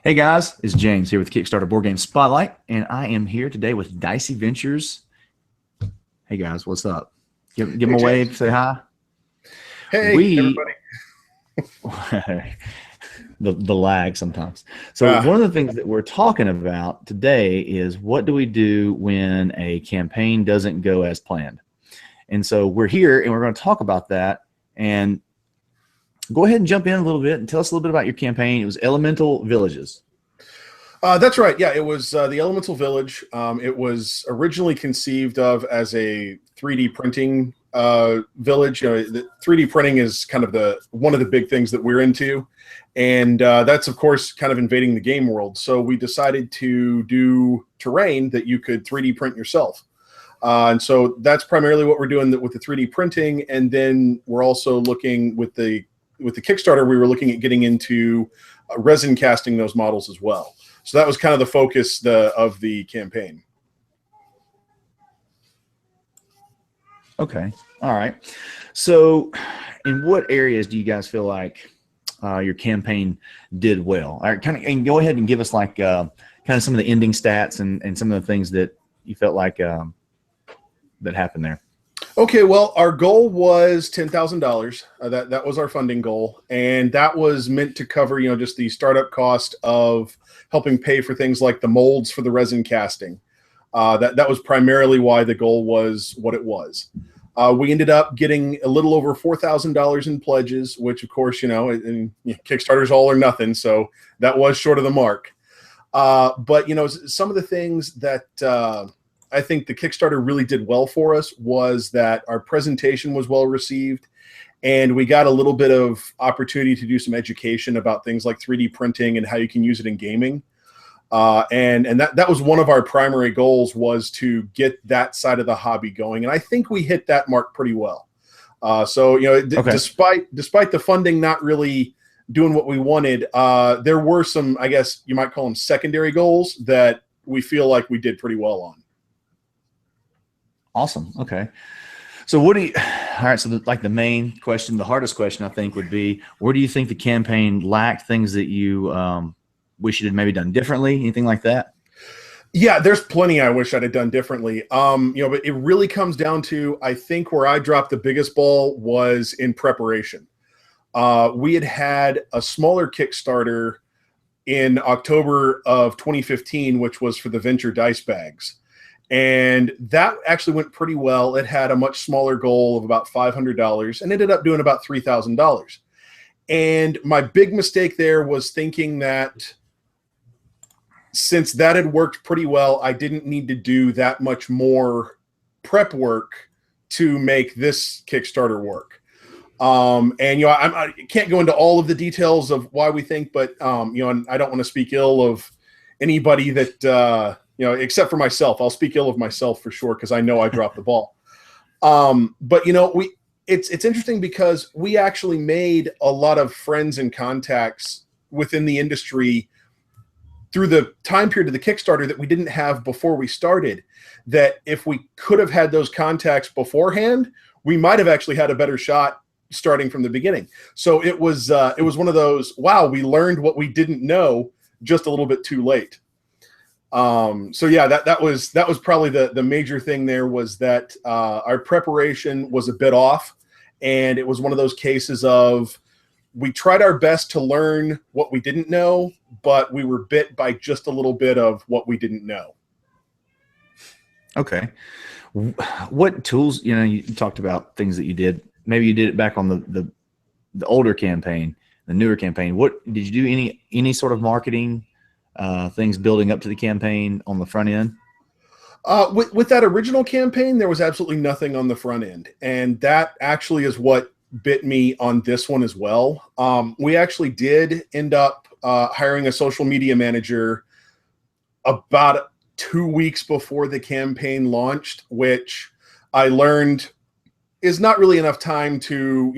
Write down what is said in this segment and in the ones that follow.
Hey guys, it's James here with Kickstarter Boardgame Spotlight, and I am here today with Dicey Ventures. Hey guys, what's up? Give them a wave, say hi. Hey, We everybody. the lag sometimes. So one of the things that we're talking about today is what do we do when a campaign doesn't go as planned? And so we're here and we're going to talk about that. And go ahead and jump in a little bit and tell us a little bit about your campaign. It was Elemental Villages. That's right. Yeah, it was the Elemental Village. It was originally conceived of as a 3D printing village. The 3D printing is kind of one of the big things that we're into, and that's of course kind of invading the game world. So we decided to do terrain that you could 3D print yourself. And so that's primarily what we're doing with the 3D printing, and then we're also looking with the Kickstarter. We were looking at getting into resin casting those models as well. So that was kind of the focus of the campaign. Okay. All right. So in what areas do you guys feel like your campaign did well? All right, and go ahead and give us like kind of some of the ending stats and some of the things that you felt like that happened there. Okay, well, our goal was $10,000. That was our funding goal, and that was meant to cover, just the startup cost of helping pay for things like the molds for the resin casting. That was primarily why the goal was what it was. We ended up getting a little over $4,000 in pledges, which, of course, and Kickstarter's all or nothing, so that was short of the mark. But some of the things that I think the Kickstarter really did well for us was that our presentation was well received, and we got a little bit of opportunity to do some education about things like 3D printing and how you can use it in gaming. And that was one of our primary goals, was to get that side of the hobby going. And I think we hit that mark pretty well. Okay. Despite the funding not really doing what we wanted, there were some, I guess you might call them secondary goals that we feel like we did pretty well on. Awesome. Okay. So all right. So the main question, the hardest question I think would be, where do you think the campaign lacked, things that you wish you had maybe done differently? Anything like that? Yeah, there's plenty I wish I'd have done differently. But it really comes down to, I think where I dropped the biggest ball was in preparation. We had a smaller Kickstarter in October of 2015, which was for the Venture dice bags. And that actually went pretty well. It had a much smaller goal of about $500 and ended up doing about $3,000. And my big mistake there was thinking that since that had worked pretty well, I didn't need to do that much more prep work to make this Kickstarter work. I can't go into all of the details of why we think, but and I don't want to speak ill of anybody that except for myself. I'll speak ill of myself for sure, because I know I dropped the ball. But it's interesting because we actually made a lot of friends and contacts within the industry through the time period of the Kickstarter that we didn't have before we started, that if we could have had those contacts beforehand, we might have actually had a better shot starting from the beginning. So it was one of those, wow, we learned what we didn't know just a little bit too late. So yeah, that was probably the major thing there, was that our preparation was a bit off, and it was one of those cases of we tried our best to learn what we didn't know, but we were bit by just a little bit of what we didn't know. Okay. What tools, you talked about things that you did, maybe you did it back on the older campaign, the newer campaign. What did you do? Any sort of marketing things building up to the campaign on the front end? With that original campaign, there was absolutely nothing on the front end, and that actually is what bit me on this one as well. We actually did end up hiring a social media manager about 2 weeks before the campaign launched, which I learned is not really enough time to,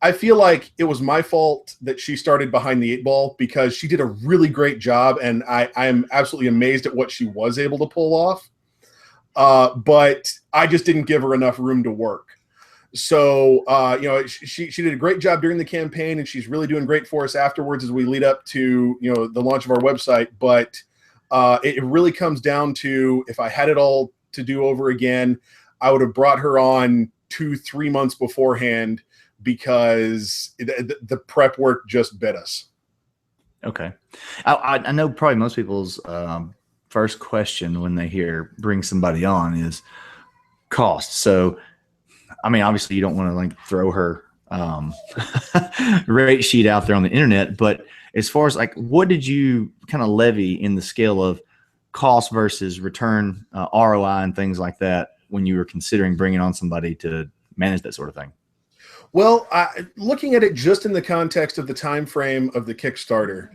I feel like it was my fault that she started behind the 8 ball, because she did a really great job, and I am absolutely amazed at what she was able to pull off. But I just didn't give her enough room to work. So, she did a great job during the campaign, and she's really doing great for us afterwards as we lead up to, the launch of our website. But it really comes down to, if I had it all to do over again, I would have brought her on 2-3 months beforehand, because the prep work just bit us. Okay. I know probably most people's first question when they hear bring somebody on is cost. So, I mean, obviously you don't want to like throw her rate sheet out there on the internet, but as far as like, what did you kind of levy in the scale of cost versus return, ROI and things like that when you were considering bringing on somebody to manage that sort of thing? Well, looking at it just in the context of the time frame of the Kickstarter,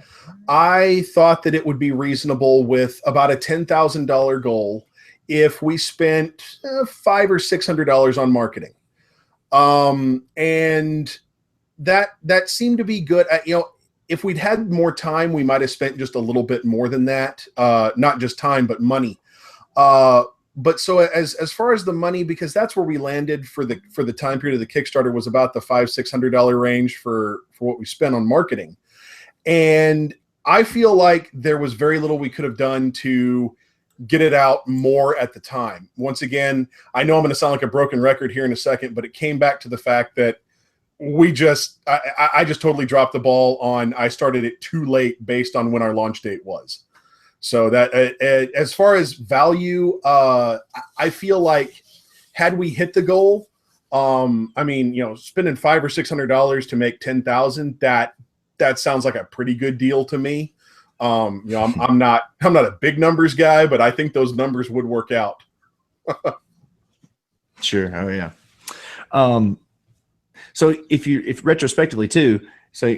I thought that it would be reasonable with about a $10,000 goal if we spent $500 or $600 on marketing. And that seemed to be good. If we'd had more time, we might have spent just a little bit more than that. Not just time, but money. But so as far as the money, because that's where we landed for the time period of the Kickstarter, was about the $500-$600 range for what we spent on marketing. And I feel like there was very little we could have done to get it out more at the time. Once again, I know I'm going to sound like a broken record here in a second, but it came back to the fact that I just totally dropped the ball on, I started it too late based on when our launch date was. So that as far as value, I feel like had we hit the goal, I mean, spending $500 or $600 to make 10,000, that sounds like a pretty good deal to me. I'm not a big numbers guy, but I think those numbers would work out. Sure. Oh yeah. So if retrospectively too, so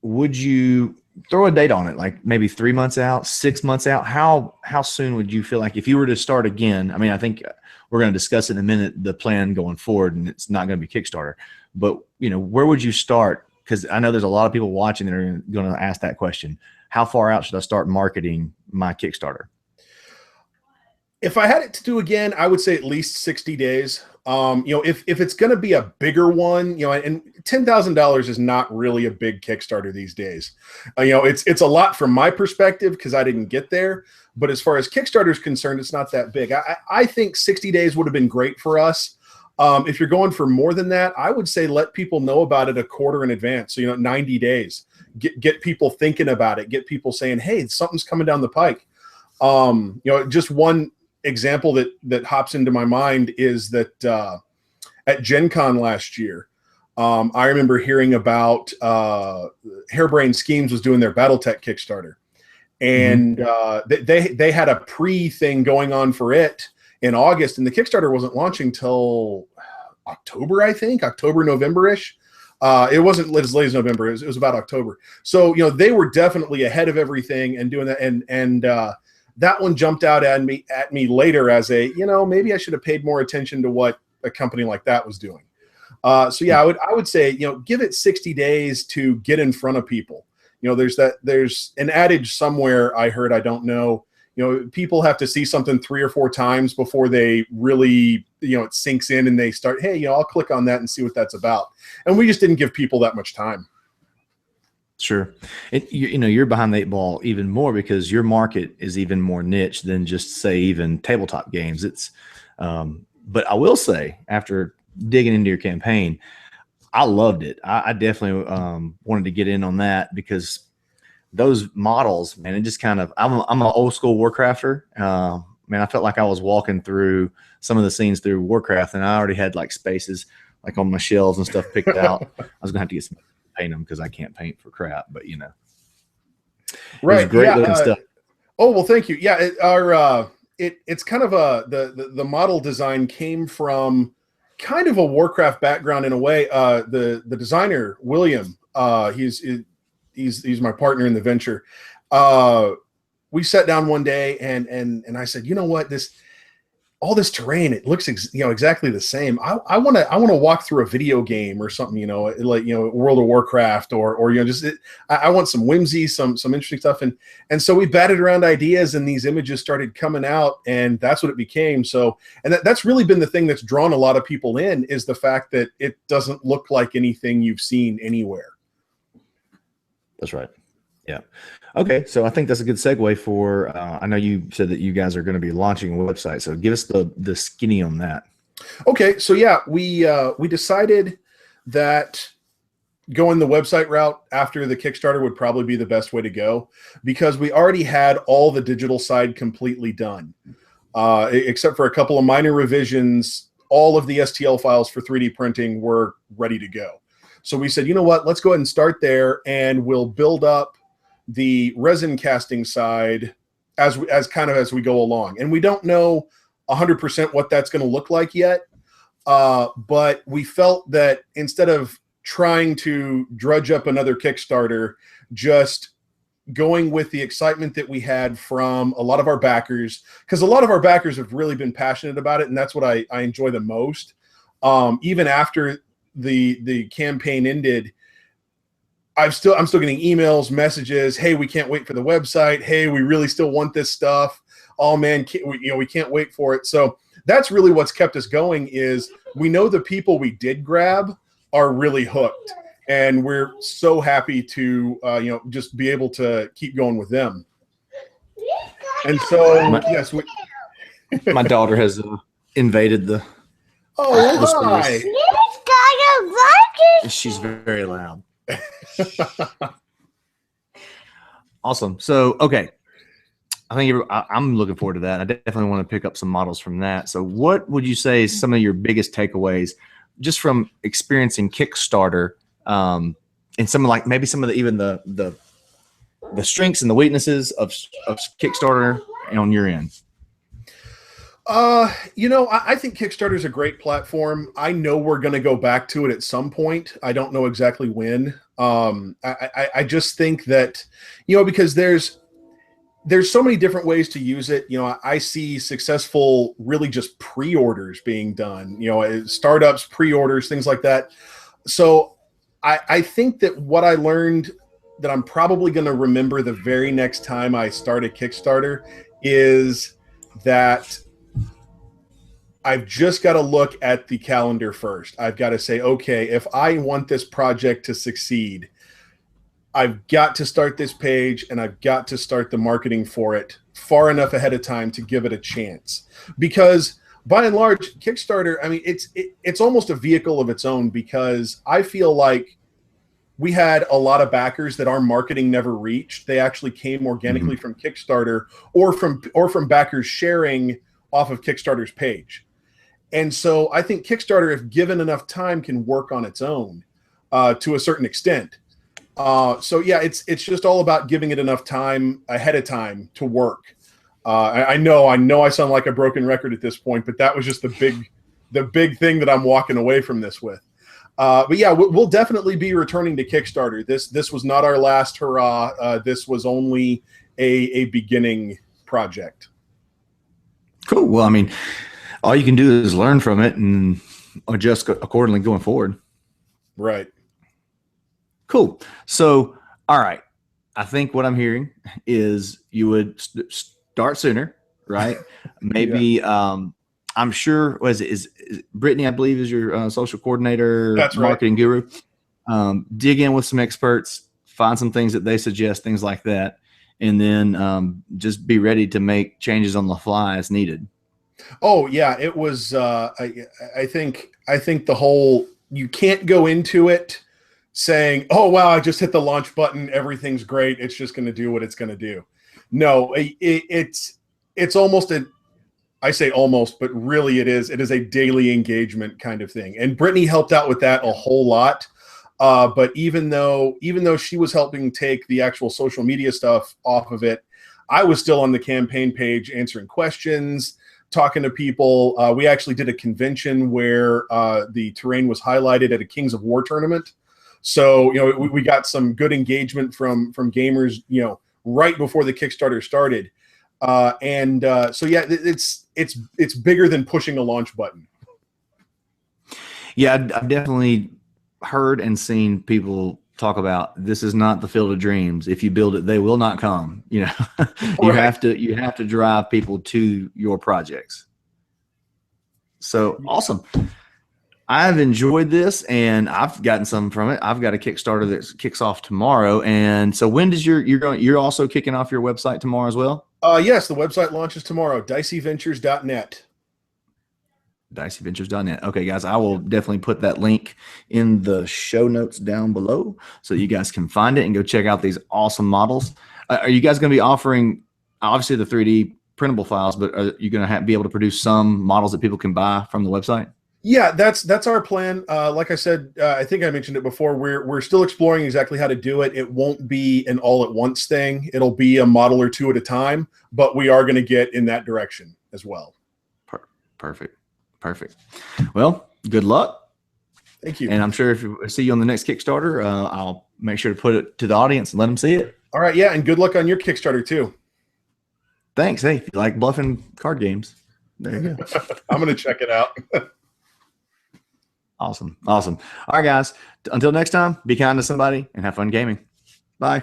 would you throw a date on it, like maybe 3 months out, 6 months out? How soon would you feel like if you were to start again? I mean, I think we're going to discuss in a minute the plan going forward, and it's not going to be Kickstarter, but where would you start? Because I know there's a lot of people watching that are going to ask that question. How far out should I start marketing my Kickstarter? If I had it to do again, I would say at least 60 days. If it's going to be a bigger one, and $10,000 is not really a big Kickstarter these days. It's a lot from my perspective because I didn't get there. But as far as Kickstarter is concerned, it's not that big. I think 60 days would have been great for us. If you're going for more than that, I would say let people know about it a quarter in advance. So 90 days. Get people thinking about it. Get people saying, "Hey, something's coming down the pike." Just one example that hops into my mind is that at Gen Con last year, I remember hearing about Harebrained Schemes was doing their BattleTech Kickstarter, and they had a pre-thing going on for it in August, and the Kickstarter wasn't launching till October, I think, October, November-ish. It wasn't as late as November. It was about October. So, they were definitely ahead of everything and doing that. And that one jumped out at me later as maybe I should have paid more attention to what a company like that was doing. So yeah, I would say, give it 60 days to get in front of people. There's an adage somewhere I heard, I don't know, people have to see something 3 or 4 times before they really, it sinks in and they start, hey, I'll click on that and see what that's about. And we just didn't give people that much time. Sure. You're behind the 8 ball even more because your market is even more niche than just say even tabletop games. It's, but I will say after digging into your campaign, I loved it. I definitely wanted to get in on that because those models, man, it just kind of, I'm an old school Warcrafter. Man, I felt like I was walking through some of the scenes through Warcraft, and I already had like spaces like on my shelves and stuff picked out. I was gonna have to get some paint them because I can't paint for crap, but right, great looking stuff. Oh well, thank you. Yeah, it's kind of the model design came from kind of a Warcraft background in a way. The designer William, he's my partner in the venture. We sat down one day and I said, you know what, all this terrain, it looks exactly the same. I want to walk through a video game or something, like World of Warcraft or just I want some whimsy, some interesting stuff, and so we batted around ideas, and these images started coming out, and that's what it became. So, and that's really been the thing that's drawn a lot of people in, is the fact that it doesn't look like anything you've seen anywhere. That's right. Yeah. Okay. So I think that's a good segue for, I know you said that you guys are going to be launching a website. So give us the skinny on that. Okay. So yeah, we decided that going the website route after the Kickstarter would probably be the best way to go, because we already had all the digital side completely done, except for a couple of minor revisions. All of the STL files for 3D printing were ready to go. So we said, you know what, let's go ahead and start there, and we'll build up the resin casting side as we go along. And we don't know 100% what that's going to look like yet, but we felt that instead of trying to drudge up another Kickstarter, just going with the excitement that we had from a lot of our backers, because a lot of our backers have really been passionate about it, and that's what I enjoy the most. Even after the campaign ended, I'm still getting emails, messages. Hey, we can't wait for the website. Hey, we really still want this stuff. Oh man, we can't wait for it. So that's really what's kept us going, is we know the people we did grab are really hooked, and we're so happy to just be able to keep going with them. And so yes, my daughter has invaded the. Oh, hi. She's very loud. Awesome. So, okay. I think I'm looking forward to that. I definitely want to pick up some models from that. So what would you say is some of your biggest takeaways just from experiencing Kickstarter, and some like maybe some of the strengths and the weaknesses of Kickstarter on your end? I think Kickstarter is a great platform. I know we're going to go back to it at some point. I don't know exactly when. I just think that, because there's so many different ways to use it. I see successful, really just pre-orders being done, startups, pre-orders, things like that. So I think that what I learned that I'm probably going to remember the very next time I start a Kickstarter is that I've just got to look at the calendar first. I've got to say, okay, if I want this project to succeed, I've got to start this page, and I've got to start the marketing for it far enough ahead of time to give it a chance. Because by and large, Kickstarter, I mean, it's almost a vehicle of its own, because I feel like we had a lot of backers that our marketing never reached. They actually came organically from Kickstarter or from backers sharing off of Kickstarter's page. And so I think Kickstarter, if given enough time, can work on its own to a certain extent. So yeah, it's just all about giving it enough time ahead of time to work. I know I sound like a broken record at this point, but that was just the big thing that I'm walking away from this with. But yeah, we'll definitely be returning to Kickstarter. This was not our last hurrah. This was only a beginning project. Cool. Well, I mean, all you can do is learn from it and adjust accordingly going forward. Right. Cool. So, all right. I think what I'm hearing is you would start sooner, right? Maybe, I'm sure, is Brittany, I believe, is your social coordinator, that's marketing right. guru. Dig in with some experts, find some things that they suggest, things like that. And then just be ready to make changes on the fly as needed. Oh yeah, it was. I think the whole, you can't go into it saying, "Oh wow, I just hit the launch button, everything's great, it's just going to do what it's going to do." No, it's almost I say almost, but really it is a daily engagement kind of thing. And Brittany helped out with that a whole lot. But even though she was helping take the actual social media stuff off of it, I was still on the campaign page answering questions, talking to people. We actually did a convention where the terrain was highlighted at a Kings of War tournament. So, we got some good engagement from gamers, right before the Kickstarter started. So yeah, it's it's bigger than pushing a launch button. Yeah, I've definitely heard and seen people talk about this is not the field of dreams. If you build it, they will not come. You know, you have to drive people to your projects. So awesome. I've enjoyed this and I've gotten some from it. I've got a Kickstarter that kicks off tomorrow. And so when does you're also kicking off your website tomorrow as well? Yes, the website launches tomorrow, diceyventures.net. Diceyventures.net. Okay, guys, I will definitely put that link in the show notes down below so you guys can find it and go check out these awesome models. Are you guys going to be offering, obviously, the 3D printable files, but are you going to be able to produce some models that people can buy from the website? Yeah, that's our plan. Like I said, I think I mentioned it before. We're still exploring exactly how to do it. It won't be an all-at-once thing. It'll be a model or two at a time, but we are going to get in that direction as well. Perfect. Well, good luck. Thank you. And I'm sure if I see you on the next Kickstarter, I'll make sure to put it to the audience and let them see it. All right, yeah, and good luck on your Kickstarter too. Thanks. Hey, if you like bluffing card games, there you go. I'm going to check it out. Awesome. All right, guys. Until next time, be kind to somebody and have fun gaming. Bye.